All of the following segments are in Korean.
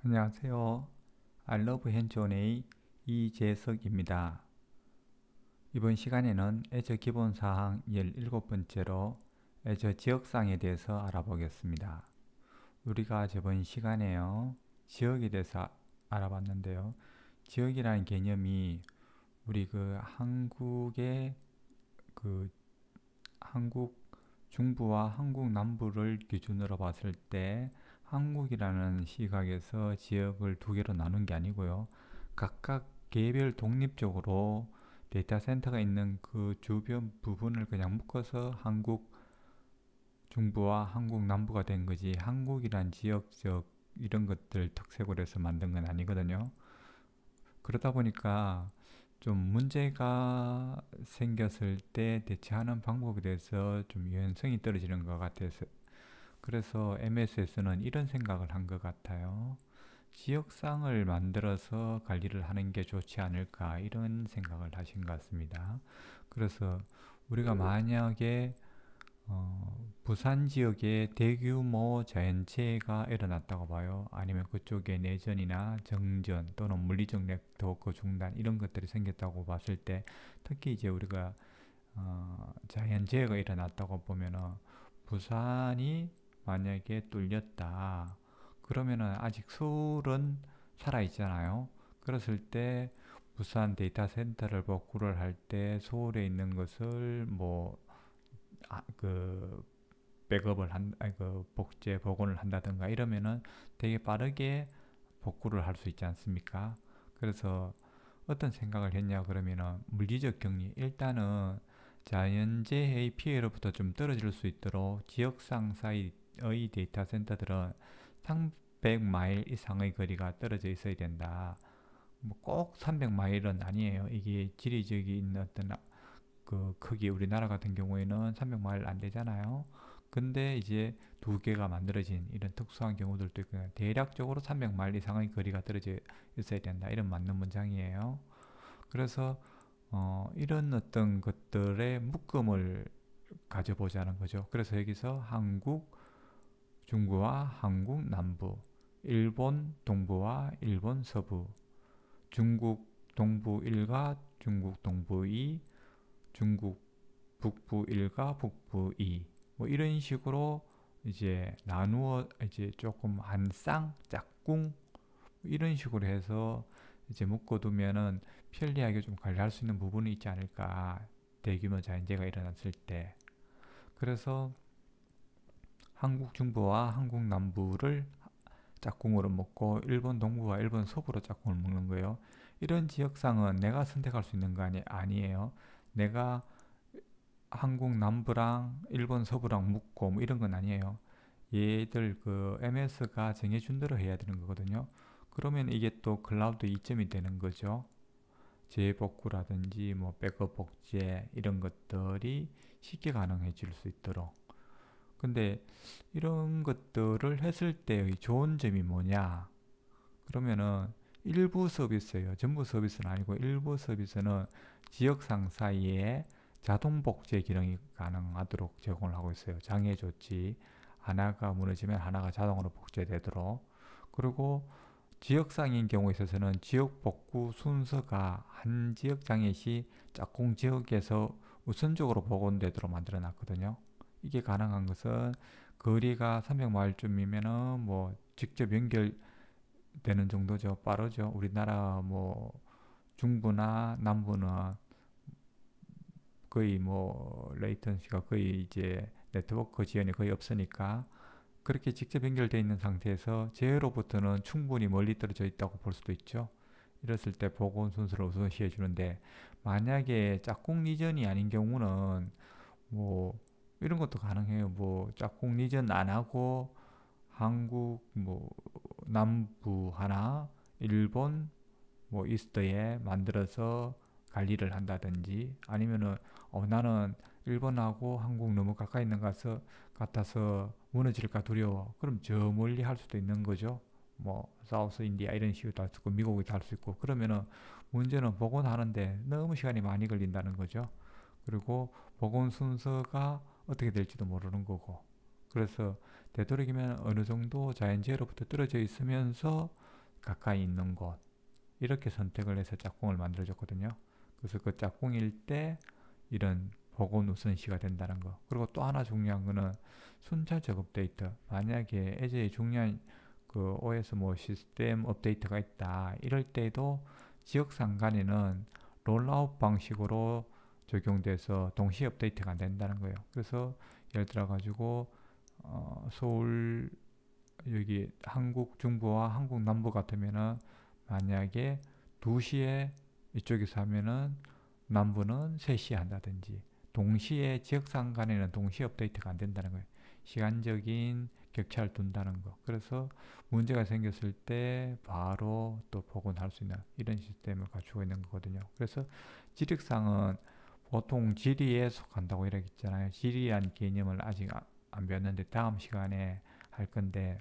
안녕하세요. 알러브 핸즈온의 이재석입니다. 이번 시간에는 애저 기본사항 17번째로 애저 지역상에 대해서 알아보겠습니다. 우리가 저번 시간에요, 지역에 대해서 알아봤는데요. 지역이라는 개념이 우리 한국의 한국 중부와 한국 남부를 기준으로 봤을 때 한국이라는 시각에서 지역을 두 개로 나눈 게 아니고요. 각각 개별 독립적으로 데이터 센터가 있는 그 주변 부분을 그냥 묶어서 한국 중부와 한국 남부가 된 거지, 한국이란 지역적 이런 것들 특색으로 해서 만든 건 아니거든요. 그러다 보니까 좀 문제가 생겼을 때 대처하는 방법에 대해서 좀 유연성이 떨어지는 것 같아서, 그래서 MS에서는 이런 생각을 한 것 같아요. 지역상을 만들어서 관리를 하는 게 좋지 않을까, 이런 생각을 하신 것 같습니다. 그래서 우리가 만약에 부산 지역에 대규모 자연재해가 일어났다고 봐요. 아니면 그쪽에 내전이나 정전 또는 물리적 네트워크 중단 이런 것들이 생겼다고 봤을 때, 특히 이제 우리가 자연재해가 일어났다고 보면은 부산이 만약에 뚫렸다 그러면은 아직 서울은 살아 있잖아요. 그랬을 때 부산 데이터 센터를 복구를 할 때 서울에 있는 것을 그 백업을 복제 복원을 한다든가 이러면은 되게 빠르게 복구를 할 수 있지 않습니까? 그래서 어떤 생각을 했냐 그러면은, 물리적 격리, 일단은 자연재해의 피해로부터 좀 떨어질 수 있도록 지역상 사이의 데이터 센터들은 300마일 이상의 거리가 떨어져 있어야 된다. 뭐 꼭 300마일은 아니에요. 이게 지리적인 어떤 그 크기, 우리나라 같은 경우에는 300마일 안 되잖아요. 근데 이제 두 개가 만들어진 이런 특수한 경우들도 있고, 대략적으로 300마일 이상의 거리가 떨어져 있어야 된다, 이런 맞는 문장이에요. 그래서 이런 어떤 것들의 묶음을 가져보자는 거죠. 그래서 여기서 한국 중부와 한국 남부, 일본 동부와 일본 서부, 중국 동부 1과 중국 동부 2, 중국 북부 1과 북부 2, 뭐 이런 식으로 이제 나누어 이제 조금 한 쌍, 짝꿍 이런 식으로 해서 이제 묶어두면은 편리하게 좀 관리할 수 있는 부분이 있지 않을까, 대규모 자연재해가 일어났을 때. 그래서 한국 중부와 한국 남부를 짝꿍으로 묶고 일본 동부와 일본 서부로 짝꿍을 묶는 거예요. 이런 지역상은 내가 선택할 수 있는 거 아니에요. 내가 한국 남부랑 일본 서부랑 묶고 뭐 이런 건 아니에요. 얘들 MS가 정해준 대로 해야 되는 거거든요. 그러면 이게 또 클라우드 이점이 되는 거죠. 재복구라든지 뭐 백업 복제 이런 것들이 쉽게 가능해질 수 있도록. 근데 이런 것들을 했을 때의 좋은 점이 뭐냐? 그러면은 일부 서비스예요. 전부 서비스는 아니고 일부 서비스는 지역상 사이에 자동 복제 기능이 가능하도록 제공을 하고 있어요. 장애 조치, 하나가 무너지면 하나가 자동으로 복제되도록. 그리고 지역상인 경우에 있어서는 지역 복구 순서가 한 지역 장애 시 짝꿍 지역에서 우선적으로 복원되도록 만들어 놨거든요. 이게 가능한 것은 거리가 300마일쯤이면은 뭐 직접 연결되는 정도죠. 빠르죠. 우리나라 뭐 중부나 남부는 거의 뭐 레이턴시가 거의 이제 네트워크 지연이 거의 없으니까 그렇게 직접 연결되어 있는 상태에서 제로부터는 충분히 멀리 떨어져 있다고 볼 수도 있죠. 이랬을 때 복원 순서를 우선시해 주는데, 만약에 짝꿍 리전이 아닌 경우는 뭐 이런 것도 가능해요. 뭐 짝꿍 리전 안 하고 한국 뭐 남부 하나, 일본 뭐 이스트에 만들어서 관리를 한다든지, 아니면은 나는 일본하고 한국 너무 가까이 있는 것 같아서 무너질까 두려워, 그럼 저 멀리 할 수도 있는 거죠. 뭐 사우스 인디아 이런 식으로도 할 수 있고 미국에도 할 수 있고. 그러면은 문제는 복원하는데 너무 시간이 많이 걸린다는 거죠. 그리고 복원 순서가 어떻게 될지도 모르는 거고. 그래서 되도록이면 어느 정도 자연재해로부터 떨어져 있으면서 가까이 있는 곳 이렇게 선택을 해서 짝꿍을 만들어줬거든요. 그래서 그 짝꿍일 때 이런 복원 우선시가 된다는 거. 그리고 또 하나 중요한 거는 순차적 업데이트. 만약에 예전에 중요한 그 OS 뭐 시스템 업데이트가 있다. 이럴 때도 지역상 간에는 롤아웃 방식으로 적용돼서 동시 업데이트가 안 된다는 거예요. 그래서 예를 들어 가지고 서울 여기 한국 중부와 한국 남부 같으면은 만약에 2시에 이쪽에서 하면은 남부는 3시에 한다든지 동시에 지역상 간에는 동시 업데이트가 안 된다는 거예요. 시간적인 격차를 둔다는 거. 그래서 문제가 생겼을 때 바로 또 복원할 수 있는 이런 시스템을 갖추고 있는 거거든요. 그래서 지력상은 보통 지리에 속한다고 이렇게 있잖아요. 지리란 개념을 아직 안 배웠는데 다음 시간에 할 건데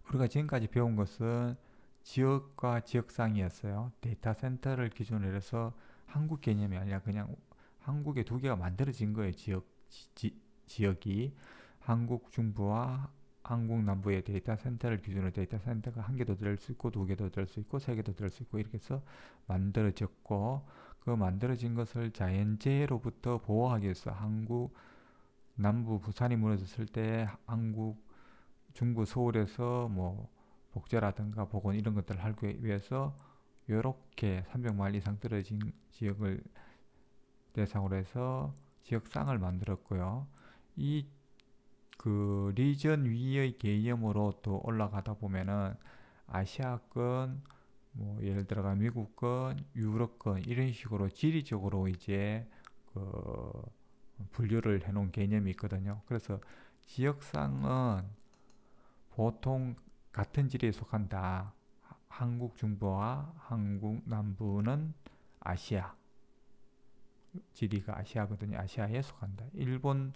우리가 지금까지 배운 것은 지역과 지역상이었어요. 데이터 센터를 기준으로 해서 한국 개념이 아니라 그냥 한국에 두 개가 만들어진 거예요. 지역이 한국 중부와 한국 남부의 데이터 센터를 기준으로 데이터 센터가 한 개도 될 수 있고 두 개도 될 수 있고 세 개도 될 수 있고 이렇게 해서 만들어졌고 그 만들어진 것을 자연재해로부터 보호하기 위해서 한국 남부 부산이 무너졌을 때 한국 중부 서울에서 뭐 복제라든가 복원 이런 것들을 하기 위해서 이렇게 300마일 이상 떨어진 지역을 대상으로 해서 지역상을 만들었고요. 이 그 리전 위의 개념으로 또 올라가다 보면은 아시아권, 뭐 예를 들어가 미국권, 유럽권 이런 식으로 지리적으로 이제 그 분류를 해놓은 개념이 있거든요. 그래서 지역상은 보통 같은 지리에 속한다. 한국 중부와 한국 남부는 아시아. 지리가 아시아거든요. 아시아에 속한다. 일본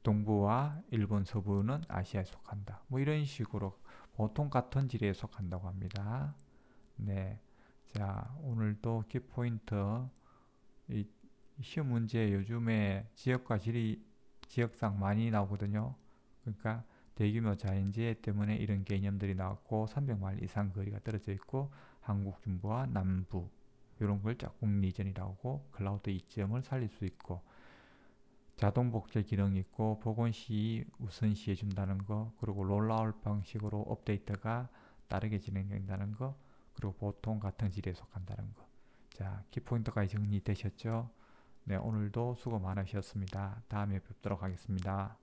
동부와 일본 서부는 아시아에 속한다. 뭐 이런 식으로 보통 같은 지리에 속한다고 합니다. 네. 자, 오늘도 키포인트 이 시험 문제 요즘에 지역과 지리 지역상 많이 나오거든요. 그러니까 대규모 자연재해 때문에 이런 개념들이 나왔고 300마일 이상 거리가 떨어져 있고 한국 중부와 남부 이런 걸 짝꿍 리전이라고 하고 클라우드 이점을 살릴 수 있고 자동 복제 기능이 있고 복원 시 우선시 해준다는 거 그리고 롤아웃 방식으로 업데이트가 빠르게 진행된다는 거 그리고 보통 같은 질에 속한다는 거. 자, 키포인트까지 정리되셨죠? 네, 오늘도 수고 많으셨습니다. 다음에 뵙도록 하겠습니다.